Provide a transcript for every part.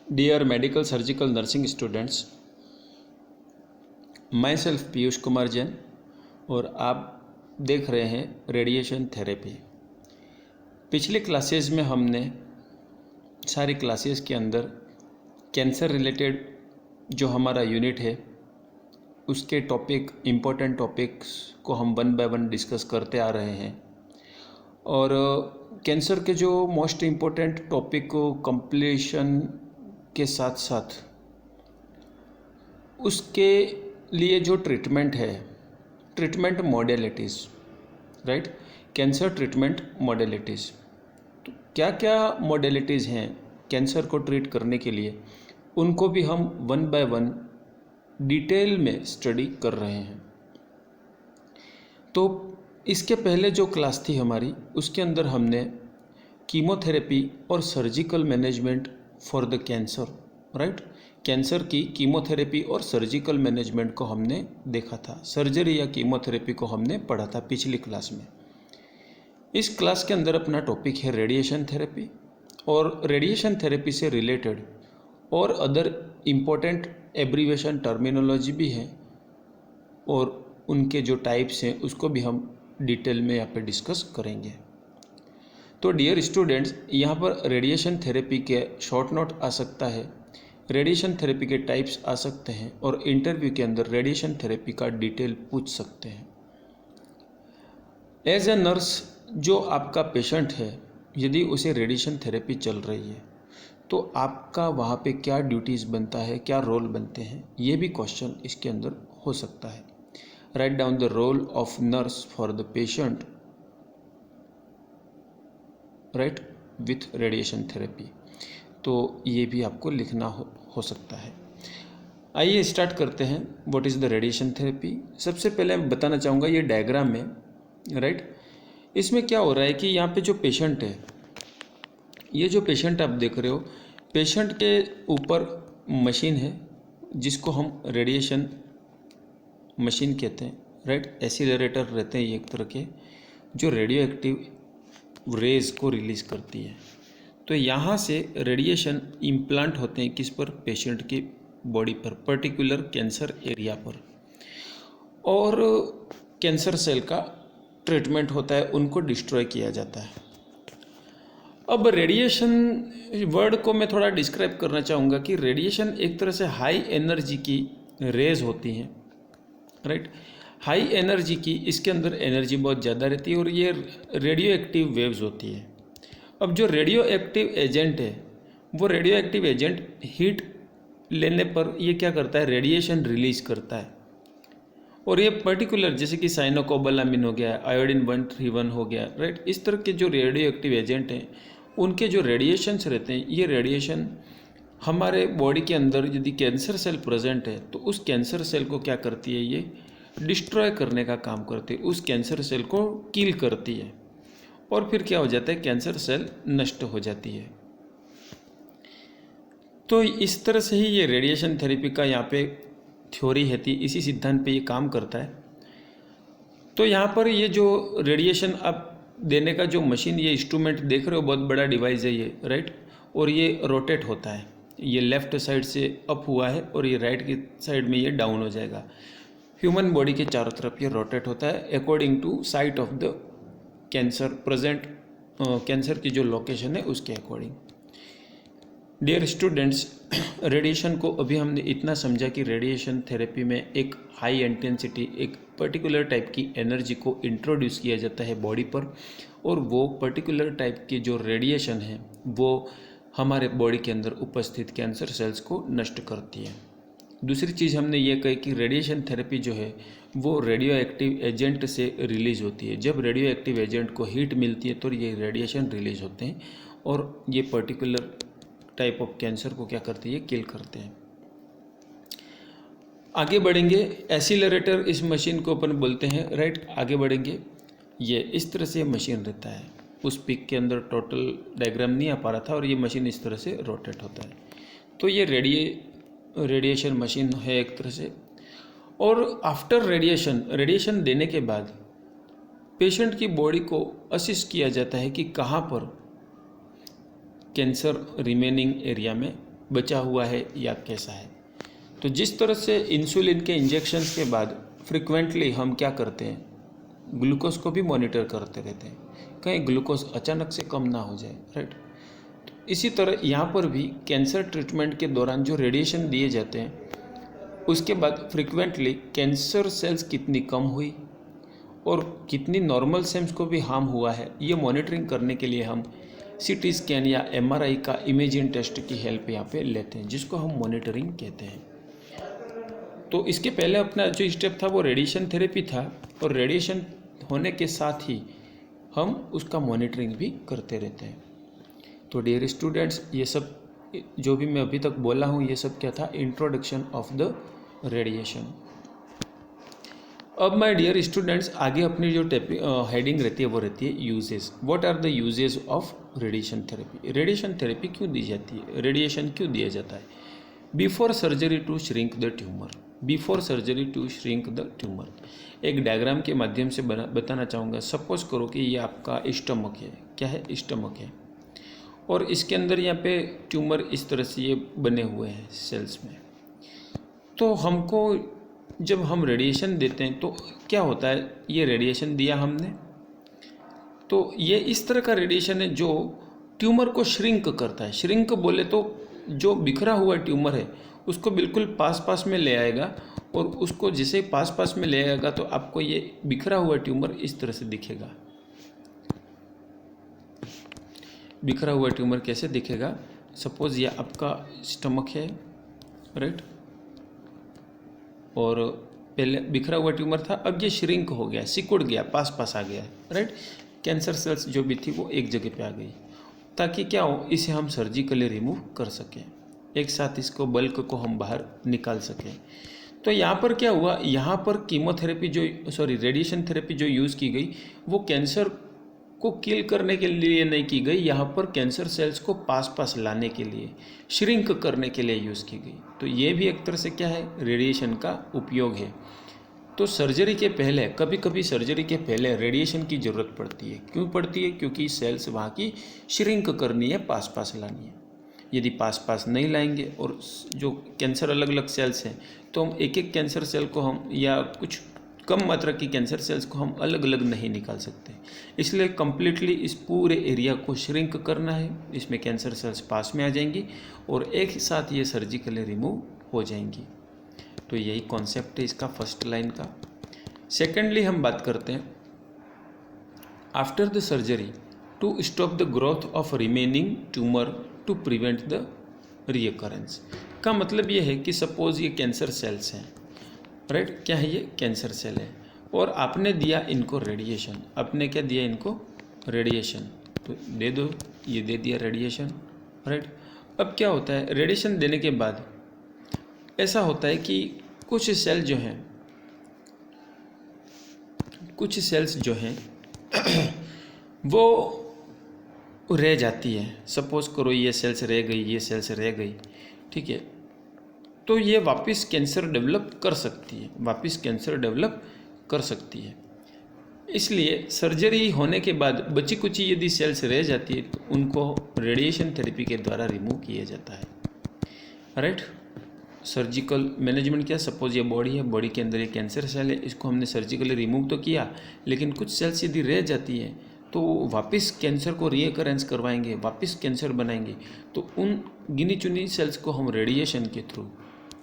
Dear medical surgical nursing students, myself Piyush Kumar Jain और आप देख रहे हैं रेडिएशन थेरेपी। पिछले क्लासेस में हमने सारी क्लासेस के अंदर कैंसर रिलेटेड जो हमारा यूनिट है उसके टॉपिक इम्पोर्टेंट टॉपिक्स को हम वन बाय वन डिस्कस करते आ रहे हैं और कैंसर के जो मोस्ट इम्पोर्टेंट टॉपिक को कंप्लीशन के साथ साथ उसके लिए जो ट्रीटमेंट है, treatment modalities, right, cancer treatment modalities, तो क्या क्या मॉडलिटीज़ हैं कैंसर को ट्रीट करने के लिए, उनको भी हम वन बाय वन डिटेल में स्टडी कर रहे हैं। तो इसके पहले जो क्लास थी हमारी, उसके अंदर हमने कीमोथेरेपी और surgical management for the cancer, right, cancer की कीमोथेरेपी और सर्जिकल मैनेजमेंट को हमने देखा था। सर्जरी या कीमोथेरेपी को हमने पढ़ा था पिछली क्लास में। इस क्लास के अंदर अपना टॉपिक है रेडिएशन थेरेपी और रेडिएशन थेरेपी से रिलेटेड और अदर इम्पोर्टेंट एब्रीवेशन टर्मिनोलॉजी भी है और उनके जो टाइप्स हैं उसको भी हम डिटेल में यहाँ पे डिस्कस करेंगे। तो डियर स्टूडेंट्स, यहाँ पर रेडिएशन थेरेपी के शॉर्ट नोट आ सकता है, रेडिएशन थेरेपी के टाइप्स आ सकते हैं और इंटरव्यू के अंदर रेडिएशन थेरेपी का डिटेल पूछ सकते हैं। एज ए नर्स, जो आपका पेशेंट है, यदि उसे रेडिएशन थेरेपी चल रही है तो आपका वहाँ पे क्या ड्यूटीज़ बनता है, क्या रोल बनते हैं, ये भी क्वेश्चन इसके अंदर हो सकता है। Write down the role of nurse for the patient, right, with radiation therapy, तो ये भी आपको लिखना हो सकता है। आइए स्टार्ट करते हैं। What is the radiation therapy. सबसे पहले मैं बताना चाहूँगा ये डायग्राम में, राइट, इसमें क्या हो रहा है कि यहाँ पे जो पेशेंट है, ये जो पेशेंट आप देख रहे हो, पेशेंट के ऊपर मशीन है जिसको हम रेडिएशन मशीन कहते हैं, राइट, एसिलरेटर रहते हैं एक तरह के जो रेडियो एक्टिव रेज को रिलीज़ करती है। तो यहाँ से रेडिएशन इम्प्लांट होते हैं किस पर, पेशेंट की बॉडी पर, पर्टिकुलर कैंसर एरिया पर, और कैंसर सेल का ट्रीटमेंट होता है, उनको डिस्ट्रॉय किया जाता है। अब रेडिएशन वर्ड को मैं थोड़ा डिस्क्राइब करना चाहूँगा कि रेडिएशन एक तरह से हाई एनर्जी की रेज होती हैं, राइट, हाई एनर्जी की, इसके अंदर एनर्जी बहुत ज़्यादा रहती है और ये रेडियो एक्टिव वेव्स होती है। अब जो रेडियो एक्टिव एजेंट है, वो रेडियो एक्टिव एजेंट हीट लेने पर ये क्या करता है, रेडिएशन रिलीज करता है। और ये पर्टिकुलर जैसे कि साइनोकोबालामिन हो गया, आयोडीन 131 हो गया, राइट, इस तरह के जो रेडियो एक्टिव एजेंट हैं उनके जो रेडिएशंस रहते हैं, ये रेडिएशन हमारे बॉडी के अंदर यदि कैंसर सेल प्रेजेंट है तो उस कैंसर सेल को क्या करती है, ये डिस्ट्रॉय करने का काम करती है, उस कैंसर सेल को किल करती है और फिर क्या हो जाता है, कैंसर सेल नष्ट हो जाती है। तो इस तरह से ही ये रेडिएशन थेरेपी का यहाँ पे थ्योरी है, इसी सिद्धांत पे ये काम करता है। तो यहाँ पर ये जो रेडिएशन आप देने का जो मशीन, ये इंस्ट्रूमेंट देख रहे हो, बहुत बड़ा डिवाइस है ये, राइट, और ये रोटेट होता है, ये लेफ्ट साइड से अप हुआ है और ये राइट की साइड में ये डाउन हो जाएगा। ह्यूमन बॉडी के चारों तरफ ये रोटेट होता है according to site of the cancer present, cancer की जो लोकेशन है उसके अकॉर्डिंग। डियर स्टूडेंट्स, रेडिएशन को अभी हमने इतना समझा कि रेडिएशन थेरेपी में एक हाई इंटेंसिटी, एक पर्टिकुलर टाइप की एनर्जी को इंट्रोड्यूस किया जाता है बॉडी पर और वो पर्टिकुलर टाइप की जो रेडिएशन है वो हमारे बॉडी के अंदर उपस्थित कैंसर सेल्स को नष्ट करती है। दूसरी चीज़ हमने ये कही कि रेडिएशन थेरेपी जो है वो रेडियो एक्टिव एजेंट से रिलीज़ होती है। जब रेडियो एक्टिव एजेंट को हीट मिलती है तो ये रेडिएशन रिलीज होते हैं और ये पर्टिकुलर टाइप ऑफ कैंसर को क्या करती है, किल करते हैं। आगे बढ़ेंगे, एसिलरेटर इस मशीन को अपन बोलते हैं, राइट, आगे बढ़ेंगे। ये इस तरह से मशीन रहता है, उस पिक के अंदर टोटल डायग्राम नहीं आ पा रहा था और ये मशीन इस तरह से रोटेट होता है। तो ये रेडिएशन मशीन है एक तरह से। और आफ्टर रेडिएशन देने के बाद पेशेंट की बॉडी को असिस किया जाता है कि कहाँ पर कैंसर रिमेनिंग एरिया में बचा हुआ है या कैसा है। तो जिस तरह से इंसुलिन के इंजेक्शन्स के बाद फ्रिक्वेंटली हम क्या करते हैं, ग्लूकोज को भी मॉनिटर करते रहते हैं, कहीं ग्लूकोज अचानक से कम ना हो जाए, राइट। तो इसी तरह यहाँ पर भी कैंसर ट्रीटमेंट के दौरान जो रेडिएशन दिए जाते हैं उसके बाद फ्रिक्वेंटली कैंसर सेल्स कितनी कम हुई और कितनी नॉर्मल सेल्स को भी हार्म हुआ है, ये मॉनिटरिंग करने के लिए हम सीटी स्कैन या एमआरआई का इमेजिंग टेस्ट की हेल्प यहाँ पे लेते हैं, जिसको हम मॉनिटरिंग कहते हैं। तो इसके पहले अपना जो स्टेप था वो रेडिएशन थेरेपी था, और रेडिएशन होने के साथ ही हम उसका मॉनिटरिंग भी करते रहते हैं। तो डियर स्टूडेंट्स, ये सब जो भी मैं अभी तक बोला हूँ ये सब क्या था, इंट्रोडक्शन ऑफ द रेडिएशन। अब माय डियर स्टूडेंट्स, आगे अपनी जो हेडिंग रहती है वो रहती है uses. What are the uses of radiation therapy. Radiation therapy क्यों दी जाती है, रेडिएशन क्यों दिया जाता है। Before surgery to shrink the tumour, before surgery to shrink the tumour. एक डायग्राम के माध्यम से बताना चाहूँगा। सपोज करो कि ये आपका स्टमक है, क्या है, स्टमक है, और इसके अंदर यहाँ पे ट्यूमर इस तरह से ये बने हुए हैं सेल्स में। तो हमको जब हम रेडिएशन देते हैं तो क्या होता है, ये रेडिएशन दिया हमने, तो ये इस तरह का रेडिएशन है जो ट्यूमर को श्रिंक करता है। श्रिंक बोले तो जो बिखरा हुआ ट्यूमर है उसको बिल्कुल पास में ले आएगा, और उसको जैसे पास में ले आएगा तो आपको ये बिखरा हुआ ट्यूमर इस तरह से दिखेगा। बिखरा हुआ ट्यूमर कैसे दिखेगा, सपोज ये आपका स्टमक है, राइट, और पहले बिखरा हुआ ट्यूमर था, अब ये श्रिंक हो गया, सिकुड़ गया, पास आ गया, राइट। कैंसर सेल्स जो भी थी वो एक जगह पे आ गई, ताकि क्या हो, इसे हम सर्जिकली रिमूव कर सकें, एक साथ इसको बल्क को हम बाहर निकाल सकें। तो यहाँ पर क्या हुआ, यहाँ पर कीमोथेरेपी रेडिएशन थेरेपी जो यूज़ की गई वो कैंसर को किल करने के लिए नहीं की गई, यहाँ पर कैंसर सेल्स को पास लाने के लिए, श्रिंक करने के लिए यूज़ की गई। तो ये भी एक तरह से क्या है, रेडिएशन का उपयोग है। तो सर्जरी के पहले, कभी कभी सर्जरी के पहले रेडिएशन की ज़रूरत पड़ती है। क्यों पड़ती है, क्योंकि सेल्स वहाँ की श्रिंक करनी है, पास लानी है। यदि पास नहीं लाएंगे और जो कैंसर अलग अलग सेल्स हैं तो हम एक एक कैंसर सेल को हम, या कुछ कम मात्रा की कैंसर सेल्स को हम अलग अलग नहीं निकाल सकते। इसलिए कम्प्लीटली इस पूरे एरिया को श्रिंक करना है, इसमें कैंसर सेल्स पास में आ जाएंगी और एक साथ ये सर्जिकली रिमूव हो जाएंगी। तो यही कॉन्सेप्ट है इसका फर्स्ट लाइन का। सेकेंडली हम बात करते हैं after the surgery to stop the growth of remaining tumour to prevent the recurrence. का मतलब ये है कि सपोज ये कैंसर सेल्स हैं, राइट, क्या है, ये कैंसर सेल है और आपने दिया इनको रेडिएशन। आपने क्या दिया इनको, रेडिएशन, तो दे दो, ये दे दिया रेडिएशन, राइट। अब क्या होता है, रेडिएशन देने के बाद ऐसा होता है कि कुछ सेल्स जो हैं वो रह जाती है। सपोज करो ये सेल्स रह गई, ये सेल्स रह गई, ठीक है, तो ये वापस कैंसर डेवलप कर सकती है। इसलिए सर्जरी होने के बाद बची कुची यदि सेल्स रह जाती है तो उनको रेडिएशन थेरेपी के द्वारा रिमूव किया जाता है, राइट। सर्जिकल मैनेजमेंट क्या, सपोज ये बॉडी है, बॉडी के अंदर एक कैंसर सेल है, इसको हमने सर्जिकली रिमूव तो किया, लेकिन कुछ सेल्स यदि रह जाती है तो वापस कैंसर को रीअकरेंस करवाएंगे, वापस कैंसर बनाएंगे। तो उन गिनी चुनी सेल्स को हम रेडिएशन के थ्रू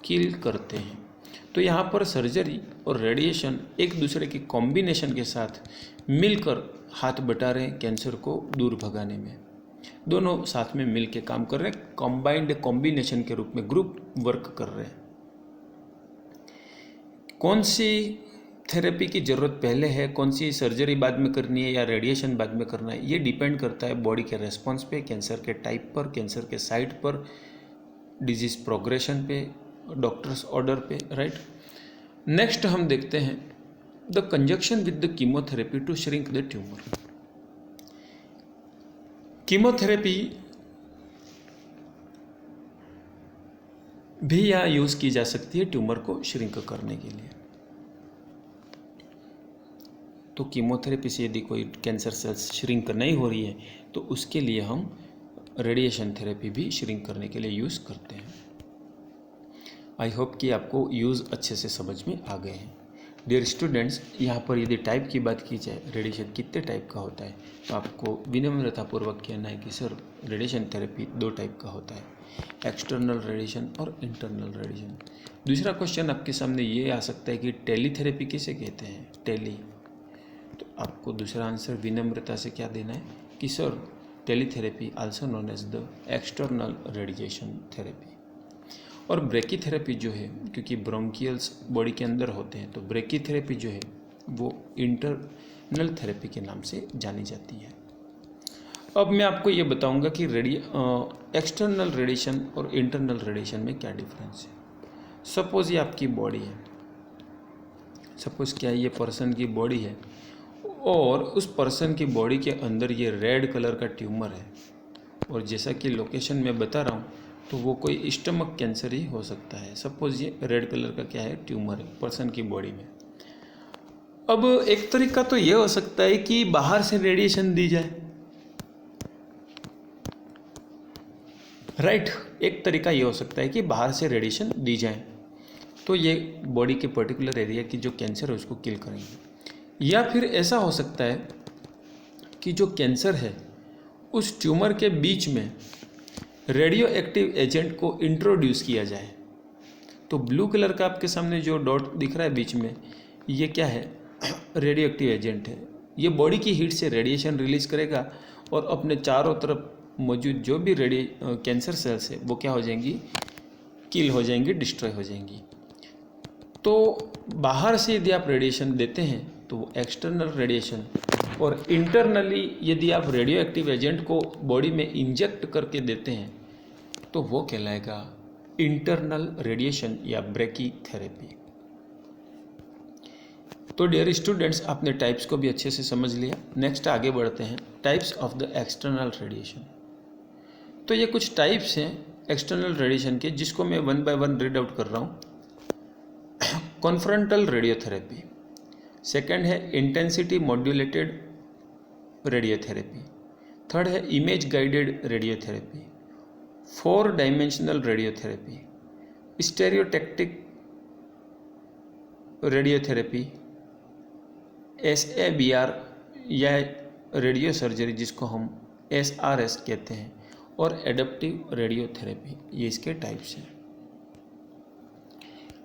किल करते हैं। तो यहाँ पर सर्जरी और रेडिएशन एक दूसरे के कॉम्बिनेशन के साथ मिलकर हाथ बटा रहे हैं कैंसर को दूर भगाने में। दोनों साथ में मिल के काम कर रहे हैं, कॉम्बाइंड कॉम्बिनेशन के रूप में ग्रुप वर्क कर रहे हैं। कौन सी थेरेपी की ज़रूरत पहले है, कौन सी सर्जरी बाद में करनी है या रेडिएशन बाद में करना है, ये डिपेंड करता है बॉडी के रेस्पॉन्स पे, कैंसर के टाइप पर, कैंसर के साइट पर, डिजीज़ प्रोग्रेशन पे, डॉक्टर्स ऑर्डर पे, राइट। नेक्स्ट हम देखते हैं the conjunction with the chemotherapy to shrink the tumour. Chemotherapy भी यहाँ यूज़ की जा सकती है ट्यूमर को श्रिंक करने के लिए। तो कीमोथेरेपी से यदि कोई कैंसर सेल्स श्रिंक नहीं हो रही है तो उसके लिए हम रेडिएशन थेरेपी भी श्रिंक करने के लिए यूज़ करते हैं। आई होप कि आपको यूज़ अच्छे से समझ में आ गए हैं। डियर स्टूडेंट्स, यहाँ पर यदि टाइप की बात की जाए, रेडिएशन कितने टाइप का होता है, तो आपको विनम्रतापूर्वक कहना है कि सर रेडिएशन थेरेपी 2 टाइप का होता है, एक्सटर्नल रेडिएशन और इंटरनल रेडिएशन। दूसरा क्वेश्चन आपके सामने ये आ सकता है कि टेलीथेरेपी किसे कहते हैं, टेली। तो आपको दूसरा आंसर विनम्रता से क्या देना है कि sir teletherapy also known as the external radiation therapy. और ब्रेकीथेरेपी जो है, क्योंकि ब्रोंकियल्स बॉडी के अंदर होते हैं, तो ब्रेकीथेरेपी जो है वो इंटरनल थेरेपी के नाम से जानी जाती है। अब मैं आपको ये बताऊंगा कि एक्सटर्नल रेडिएशन और इंटरनल रेडिएशन में क्या डिफरेंस है। सपोज़ ये आपकी बॉडी है, सपोज़ क्या ये पर्सन की बॉडी है और उस पर्सन की बॉडी के अंदर ये रेड कलर का ट्यूमर है, और जैसा कि लोकेशन में बता रहा हूँ तो वो कोई स्टमक कैंसर ही हो सकता है। सपोज ये रेड कलर का क्या है, ट्यूमर है पर्सन की बॉडी में। अब एक तरीका तो ये हो सकता है कि बाहर से रेडिएशन दी जाए, राइट। एक तरीका ये हो सकता है कि बाहर से रेडिएशन दी जाए तो ये बॉडी के पर्टिकुलर एरिया की जो कैंसर है उसको किल करेंगे। या फिर ऐसा हो सकता है कि जो कैंसर है उस ट्यूमर के बीच में रेडियो एक्टिव एजेंट को इंट्रोड्यूस किया जाए। तो ब्लू कलर का आपके सामने जो डॉट दिख रहा है बीच में, ये क्या है, रेडियो एक्टिव एजेंट है। ये बॉडी की हीट से रेडिएशन रिलीज करेगा और अपने चारों तरफ मौजूद जो भी कैंसर सेल्स है वो क्या हो जाएंगी, किल हो जाएंगी, डिस्ट्रॉय हो जाएंगी। तो बाहर से यदि आप रेडिएशन देते हैं तो वो एक्सटर्नल रेडिएशन, और इंटरनली यदि आप रेडियो एक्टिव एजेंट को बॉडी में इंजेक्ट करके देते हैं तो वो कहलाएगा इंटरनल रेडिएशन या ब्रेकी थेरेपी। तो डियर स्टूडेंट्स, आपने टाइप्स को भी अच्छे से समझ लिया। नेक्स्ट आगे बढ़ते हैं, types of the external radiation. तो ये कुछ टाइप्स हैं एक्सटर्नल रेडिएशन के, जिसको मैं 1 बाय 1 रीड आउट कर रहा हूँ। कॉन्फ्रंटल रेडियोथेरेपी, सेकंड है इंटेंसिटी मॉड्यूलेटेड रेडियोथेरेपी, थर्ड है image guided radiotherapy, 4 dimensional radiotherapy, stereotactic radiotherapy, SABR या रेडियो सर्जरी जिसको हम SRS कहते हैं, और एडप्टिव रेडियोथेरेपी। ये इसके टाइप्स हैं।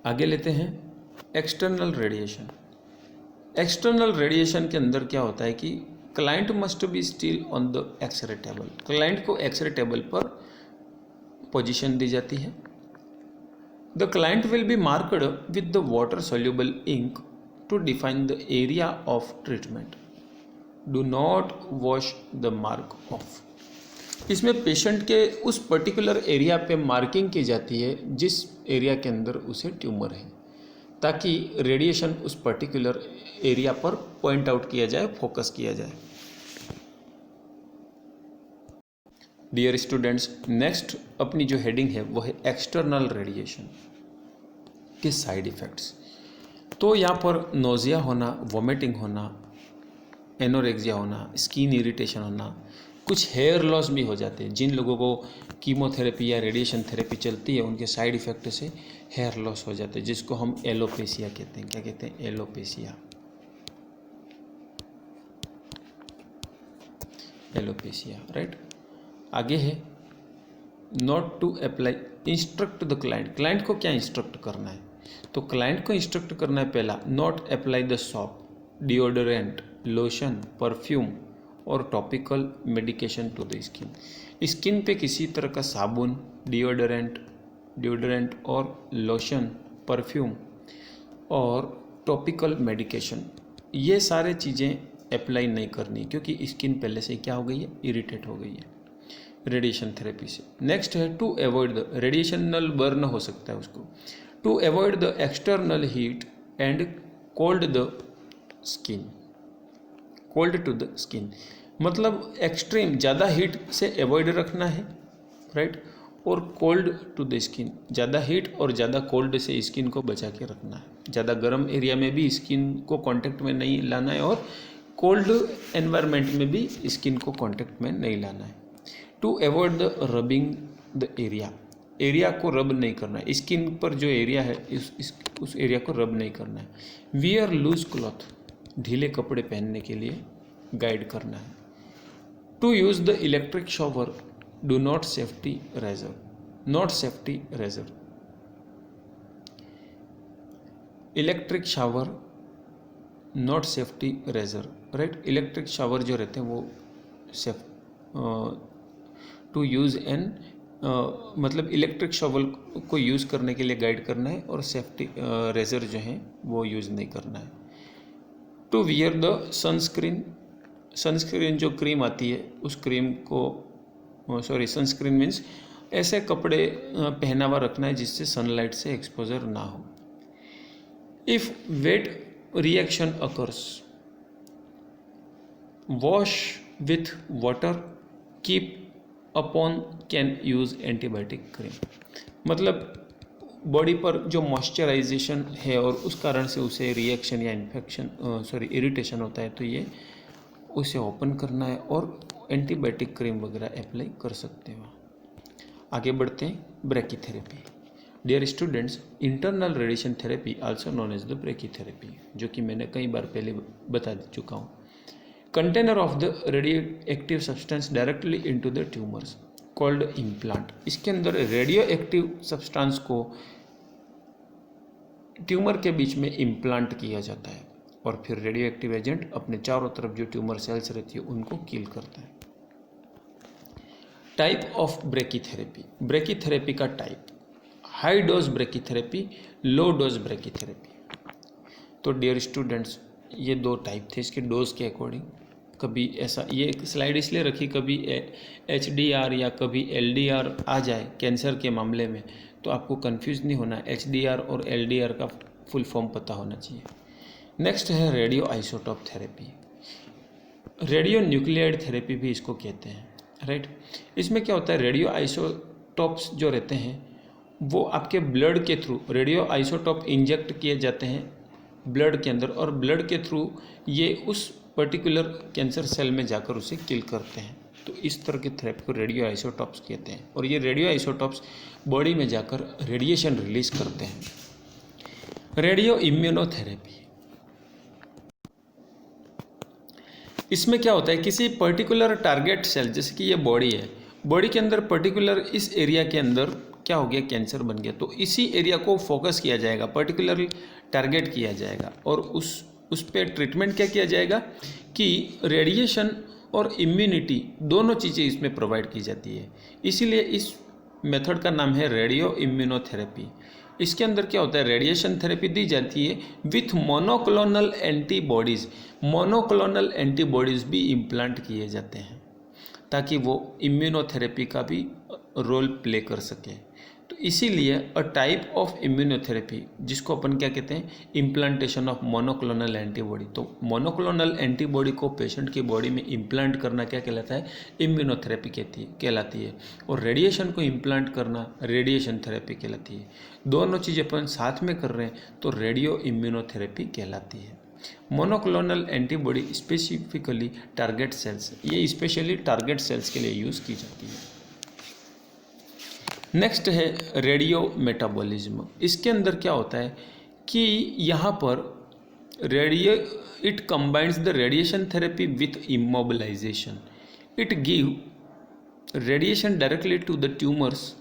आगे लेते हैं एक्सटर्नल रेडिएशन। एक्सटर्नल रेडिएशन के अंदर क्या होता है कि client must be still on the X-ray table. Client को एक्सरे टेबल पर पोजीशन दी जाती है। The client will be marked with the water soluble ink to define the area of treatment. Do not wash the mark off. इसमें patient के उस particular area पे marking की जाती है जिस एरिया के अंदर उसे ट्यूमर है, ताकि रेडिएशन उस पर्टिकुलर एरिया पर पॉइंट आउट किया जाए, फोकस किया जाए। डियर स्टूडेंट्स, नेक्स्ट अपनी जो हेडिंग है वो है एक्सटर्नल रेडिएशन के साइड इफ़ेक्ट्स। तो यहाँ पर नोजिया होना, वॉमिटिंग होना, एनोरेक्सिया होना, स्किन इरिटेशन होना, कुछ हेयर लॉस भी हो जाते हैं। जिन लोगों को कीमोथेरेपी या रेडिएशन थेरेपी चलती है उनके साइड इफ़ेक्ट से हेयर लॉस हो जाते हैं, जिसको हम एलोपेसिया कहते हैं। क्या कहते हैं? एलोपेसिया। Alopecia, right. आगे है not to apply, instruct the client. Client को क्या इंस्ट्रक्ट करना है? तो क्लाइंट को इंस्ट्रक्ट करना है पहला, not apply the soap, deodorant, lotion, perfume और topical medication to the skin. Skin पे किसी तरह का साबुन, डिओडोरेंट और लोशन, परफ्यूम और टॉपिकल मेडिकेशन, ये सारे चीज़ें अप्लाई नहीं करनी, क्योंकि स्किन पहले से क्या हो गई है? इरिटेट हो गई है रेडिएशन थेरेपी से। नेक्स्ट है to avoid the, radiational burn हो सकता है उसको, to avoid the external heat and cold the skin, cold to the skin, मतलब एक्सट्रीम ज़्यादा हीट से अवॉइड रखना है, राइट। और कोल्ड टू द स्किन, ज़्यादा हीट और ज़्यादा कोल्ड से स्किन को बचा के रखना है। ज़्यादा गर्म एरिया में भी स्किन को कांटेक्ट में नहीं लाना है और कोल्ड एनवायरनमेंट में भी स्किन को कांटेक्ट में नहीं लाना है। To avoid the rubbing the area को रब नहीं करना है, स्किन पर जो एरिया है उस एरिया को रब नहीं करना है। वियर लूज क्लॉथ, ढीले कपड़े पहनने के लिए गाइड करना है। To use the electric shower, do not safety razor, electric shower not safety razor, right. Electric shower जो रहते हैं वो सेफ टू यूज़ एन मतलब इलेक्ट्रिक शॉवर को यूज़ करने के लिए गाइड करना है, और सेफ्टी रेजर जो है वो यूज़ नहीं करना है। टू वियर द सनस्क्रीन जो क्रीम आती है उस क्रीम को सनस्क्रीन मीन्स ऐसे कपड़े पहना हुआ रखना है जिससे सनलाइट से एक्सपोजर ना हो। If wet reaction occurs, wash with water, keep upon, can use antibiotic cream. मतलब बॉडी पर जो मॉइस्चराइजेशन है और उस कारण से उसे रिएक्शन या इरिटेशन होता है, तो ये उसे ओपन करना है और एंटीबायोटिक क्रीम वगैरह अप्लाई कर सकते हो। आगे बढ़ते हैं, brachytherapy. Dear students, internal radiation therapy also known as the brachytherapy, जो कि मैंने कई बार पहले बता चुका हूँ। Container of the radio active substance directly into the tumours called implant. इसके अंदर रेडियो एक्टिव सब्सटेंस को ट्यूमर के बीच में इम्प्लांट किया जाता है और फिर रेडियो एक्टिव एजेंट अपने चारों तरफ जो ट्यूमर सेल्स रहती है उनको किल करता है। टाइप ऑफ ब्रेकीथेरेपी, ब्रेकीथेरेपी का type, high dose brachytherapy, low dose brachytherapy. तो डियर स्टूडेंट्स, ये दो टाइप थे इसके डोज के अकॉर्डिंग। कभी ऐसा, ये एक स्लाइड इसलिए रखी कभी HDR या कभी LDR आ जाए कैंसर के मामले में, तो आपको कंफ्यूज नहीं होना। HDR और LDR का फुल फॉर्म पता होना चाहिए। नेक्स्ट है radio isotope therapy, radio nuclide therapy भी इसको कहते हैं, राइट। इसमें क्या होता है, रेडियो आइसोटोप्स जो रहते हैं वो आपके ब्लड के थ्रू, रेडियो आइसोटोप इंजेक्ट किए जाते हैं ब्लड के अंदर, और ब्लड के थ्रू ये उस पर्टिकुलर कैंसर सेल में जाकर उसे किल करते हैं। तो इस तरह के थेरेपी को रेडियो आइसोटोप्स कहते हैं, और ये रेडियो आइसोटोप्स बॉडी में जाकर रेडिएशन रिलीज करते हैं। रेडियो इम्यूनोथेरेपी, इसमें क्या होता है, किसी पर्टिकुलर टारगेट सेल, जैसे कि ये बॉडी है, बॉडी के अंदर पर्टिकुलर इस एरिया के अंदर क्या हो गया, कैंसर बन गया, तो इसी एरिया को फोकस किया जाएगा, पर्टिकुलर टारगेट किया जाएगा, और उस पे ट्रीटमेंट क्या किया जाएगा कि रेडिएशन और इम्यूनिटी दोनों चीज़ें इसमें प्रोवाइड की जाती है। इसीलिए इस मेथड का नाम है रेडियो इम्यूनोथेरेपी। इसके अंदर क्या होता है, रेडिएशन थेरेपी दी जाती है with monoclonal antibodies. Monoclonal antibodies भी इम्प्लांट किए जाते हैं ताकि वो इम्यूनोथेरेपी का भी रोल प्ले कर सके। तो इसीलिए अ टाइप ऑफ इम्यूनोथेरेपी, जिसको अपन क्या कहते हैं, इम्प्लांटेशन ऑफ मोनोक्लोनल एंटीबॉडी। तो मोनोक्लोनल एंटीबॉडी को पेशेंट की बॉडी में इम्प्लांट करना क्या कहलाता है, इम्यूनोथेरेपी कहलाती है, और रेडिएशन को इम्प्लांट करना रेडिएशन थेरेपी कहलाती है। दोनों चीज़ अपन साथ में कर रहे हैं तो रेडियो इम्यूनोथेरेपी कहलाती है। Monoclonal antibody specifically target cells, ये स्पेशली टारगेट सेल्स के लिए यूज़ की जाती है। नेक्स्ट है रेडियो मेटाबॉलिज्म। इसके अंदर क्या होता है कि यहाँ पर it combines the radiation therapy with immobilisation. It give radiation directly to the tumours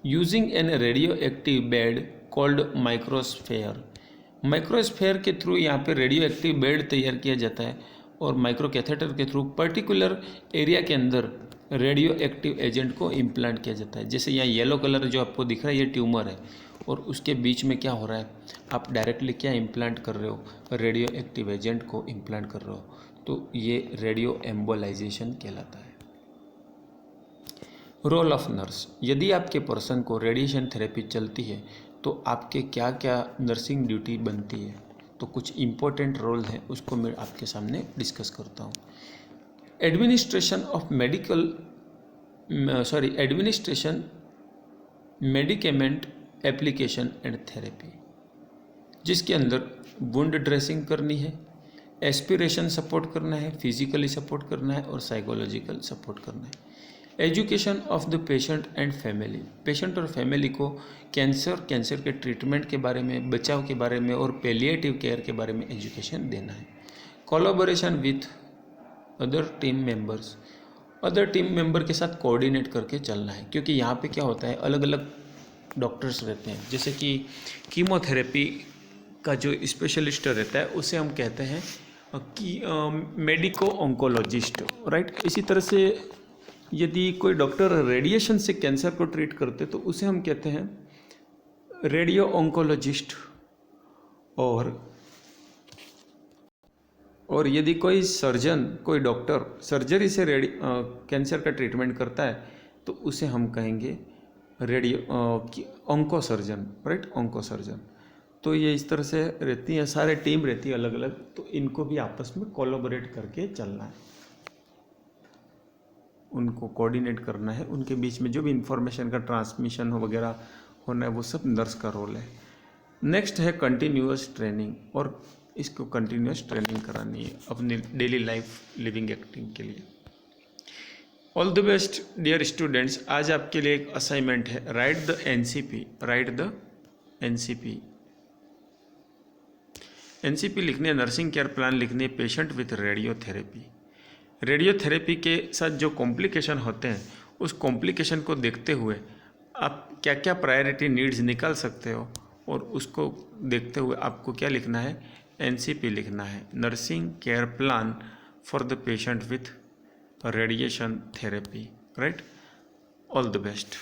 using an radioactive bed called microsphere. Microsphere के थ्रू यहाँ पे रेडियो एक्टिव बेड तैयार किया जाता है, और माइक्रो कैथेटर के थ्रू पर्टिकुलर एरिया के अंदर रेडियो एक्टिव एजेंट को इम्प्लांट किया जाता है। जैसे यहाँ येलो कलर जो आपको दिख रहा है ये ट्यूमर है, और उसके बीच में क्या हो रहा है, आप डायरेक्टली क्या इम्प्लांट कर रहे हो, रेडियो एक्टिव एजेंट को इम्प्लांट कर रहे हो, तो ये रेडियो एम्बोलाइजेशन कहलाता है। रोल ऑफ नर्स, यदि आपके पर्सन को रेडिएशन थेरेपी चलती है तो आपके क्या क्या नर्सिंग ड्यूटी बनती है, तो कुछ इम्पोर्टेंट रोल है उसको मैं आपके सामने डिस्कस करता हूँ। एडमिनिस्ट्रेशन मेडिकेमेंट एप्लीकेशन एंड थेरेपी, जिसके अंदर वुंड ड्रेसिंग करनी है, एस्पिरेशन सपोर्ट करना है, फिजिकली सपोर्ट करना है और साइकोलॉजिकल सपोर्ट करना है। Education of the patient and family, patient और फैमिली को कैंसर के ट्रीटमेंट के बारे में, बचाव के बारे में और पैलिएटिव केयर के बारे में एजुकेशन देना है। Collaboration with other team members, other team member के साथ कोऑर्डिनेट करके चलना है, क्योंकि यहाँ पे क्या होता है, अलग अलग डॉक्टर्स रहते हैं। जैसे कि कीमोथेरेपी का जो स्पेशलिस्ट रहता है उसे हम कहते हैं कि मेडिको ऑन्कोलॉजिस्ट, राइट। इसी तरह से यदि कोई डॉक्टर रेडिएशन से कैंसर को ट्रीट करते तो उसे हम कहते हैं रेडियो ऑन्कोलॉजिस्ट। और यदि कोई सर्जन, कोई डॉक्टर सर्जरी से कैंसर का ट्रीटमेंट करता है तो उसे हम कहेंगे onco surgeon, right, onco surgeon. तो ये इस तरह से रहती है, सारे टीम रहती है अलग अलग, तो इनको भी आपस में कोलैबोरेट करके चलना है, उनको कोऑर्डिनेट करना है, उनके बीच में जो भी इंफॉर्मेशन का ट्रांसमिशन हो वगैरह होना है वो सब नर्स का रोल है। नेक्स्ट है कंटिन्यूअस ट्रेनिंग, और इसको कंटिन्यूअस ट्रेनिंग करानी है अपनी डेली लाइफ लिविंग एक्टिंग के लिए। All the best dear students. आज आपके लिए एक असाइनमेंट है, राइट द एनसीपी। एनसीपी लिखने, नर्सिंग केयर प्लान लिखने, पेशेंट विथ रेडियोथेरेपी। रेडियोथेरेपी के साथ जो कॉम्प्लिकेशन होते हैं उस कॉम्प्लिकेशन को देखते हुए आप क्या क्या प्रायोरिटी नीड्स निकाल सकते हो, और उसको देखते हुए आपको क्या लिखना है, एनसीपी लिखना है, nursing care plan for the patient with radiation therapy, right. All the best.